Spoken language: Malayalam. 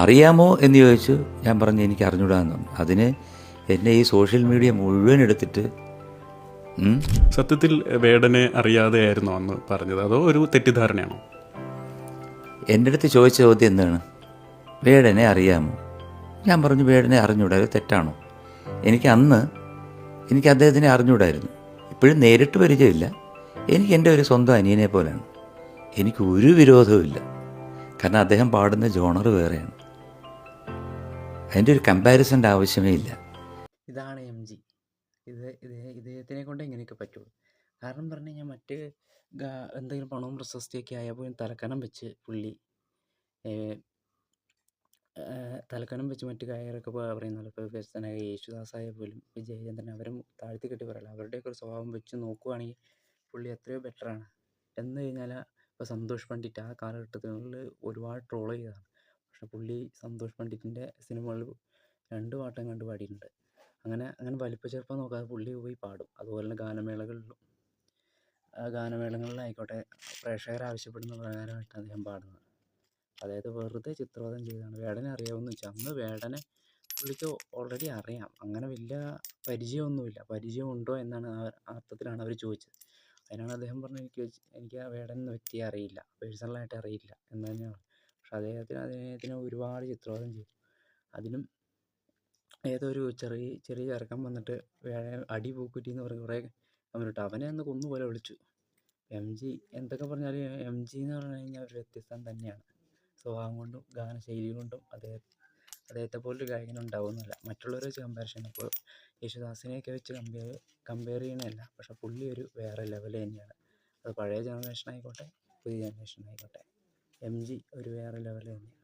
അറിയാമോ എന്ന് ചോദിച്ചു. ഞാൻ പറഞ്ഞു എനിക്ക് അറിഞ്ഞൂടാന്ന് പറഞ്ഞു. അതിന് എന്നെ ഈ സോഷ്യൽ മീഡിയ മുഴുവൻ എടുത്തിട്ട് സത്യത്തിൽ വേടനെ അറിയാതെയായിരുന്നോ അന്ന് പറഞ്ഞത്, അതോ ഒരു തെറ്റിദ്ധാരണയാണോ? എൻ്റെ അടുത്ത് ചോദിച്ച ചോദ്യം എന്താണ്, വേടനെ അറിയാമോ? ഞാൻ പറഞ്ഞു വേടനെ അറിഞ്ഞൂടാ. അത് തെറ്റാണോ? എനിക്ക് അദ്ദേഹത്തിനെ അറിഞ്ഞൂടായിരുന്നു. ഇപ്പോഴും നേരിട്ട് പരിചയമില്ല. എനിക്ക് എൻ്റെ ഒരു സ്വന്തം അനിയനെ പോലെയാണ്. എനിക്ക് ഒരു വിരോധവുമില്ല. കാരണം അദ്ദേഹം പാടുന്ന ജോണർ വേറെയാണ്. അതിൻ്റെ ഒരു കമ്പാരിസൻ്റെ ആവശ്യമേ ഇല്ല. ഇതാണ് എം ജി. ഇദ്ദേഹത്തിനെ കൊണ്ട് എങ്ങനെയൊക്കെ പറ്റുള്ളൂ. കാരണം പറഞ്ഞു കഴിഞ്ഞാൽ മറ്റ് എന്തെങ്കിലും പണവും പ്രശസ്തിയൊക്കെ ആയാൽ പോലും തലക്കനം വെച്ച് പുള്ളി മറ്റു ഗായകരൊക്കെ പറയുന്നല്ലോ. ഇപ്പോൾ വ്യത്യസ്തനായ യേശുദാസായ പോലും ജയചന്ദ്രൻ അവരെ താഴ്ത്തി കെട്ടി പറയില്ല. അവരുടെയൊക്കെ ഒരു സ്വഭാവം വെച്ച് നോക്കുകയാണെങ്കിൽ പുള്ളി എത്രയോ ബെറ്ററാണ്. എന്ന് കഴിഞ്ഞാൽ ഇപ്പോൾ സന്തോഷ് പണ്ഡിറ്റ് ആ കാലഘട്ടത്തിൽ ഒരുപാട് ട്രോൾ ചെയ്തതാണ്. പക്ഷെ പുള്ളി സന്തോഷ് പണ്ഡിറ്റിൻ്റെ സിനിമകളിൽ 2 പാട്ടും കണ്ട് പാടിയിട്ടുണ്ട്. അങ്ങനെ വലിപ്പച്ചെറുപ്പം നോക്കാതെ പുള്ളി പോയി പാടും. അതുപോലെ തന്നെ ഗാനമേളകളിലായിക്കോട്ടെ പ്രേക്ഷകർ ആവശ്യപ്പെടുന്ന പ്രകാരമായിട്ട് അദ്ദേഹം പാടുന്നത്. അതായത് വെറുതെ ചിത്രവധം ചെയ്തതാണ്. വേടനെ അറിയാമെന്ന് വെച്ചാൽ അന്ന് വേടനെ പുള്ളിക്ക് ഓൾറെഡി അറിയാം. അങ്ങനെ വലിയ പരിചയമൊന്നുമില്ല. പരിചയമുണ്ടോ എന്നാണ് അർത്ഥത്തിലാണ് അവർ ചോദിച്ചത്. അതിനാണ് അദ്ദേഹം പറഞ്ഞത് എനിക്ക് ആ വേടൻ എന്ന വ്യക്തിയെ അറിയില്ല, പേഴ്സണലായിട്ട് അറിയില്ല എന്ന് തന്നെയാണ്. പക്ഷെ അദ്ദേഹത്തിന് ഒരുപാട് ചിത്രവധം ചെയ്തു. അതിലും ഏതൊരു ചെറിയ ചെറുക്കൻ വന്നിട്ട് അടി പൂക്കുറ്റി എന്ന് പറഞ്ഞ് കുറേ കമൻറ്റ്, അവനെ അന്ന് കൊന്നുപോലെ വിളിച്ചു. എം ജി എന്തൊക്കെ പറഞ്ഞാലും എം ജി എന്ന് പറഞ്ഞു കഴിഞ്ഞാൽ ഒരു വ്യത്യസ്തൻ തന്നെയാണ്. സ്വഭാവം കൊണ്ടും ഗാനശൈലി കൊണ്ടും അദ്ദേഹത്തെ പോലൊരു ഗായകൻ ഉണ്ടാവുമെന്നല്ല. മറ്റുള്ളവരെ വെച്ച് കമ്പാരിഷൻ, ഇപ്പോൾ യേശുദാസിനെയൊക്കെ വെച്ച് കമ്പയർ ചെയ്യണമല്ല. പക്ഷെ പുള്ളി ഒരു വേറെ ലെവൽ തന്നെയാണ്. അത് പഴയ ജനറേഷൻ ആയിക്കോട്ടെ പുതിയ ജനറേഷൻ ആയിക്കോട്ടെ, എം ജി ഒരു വേറെ ലെവൽ തന്നെയാണ്.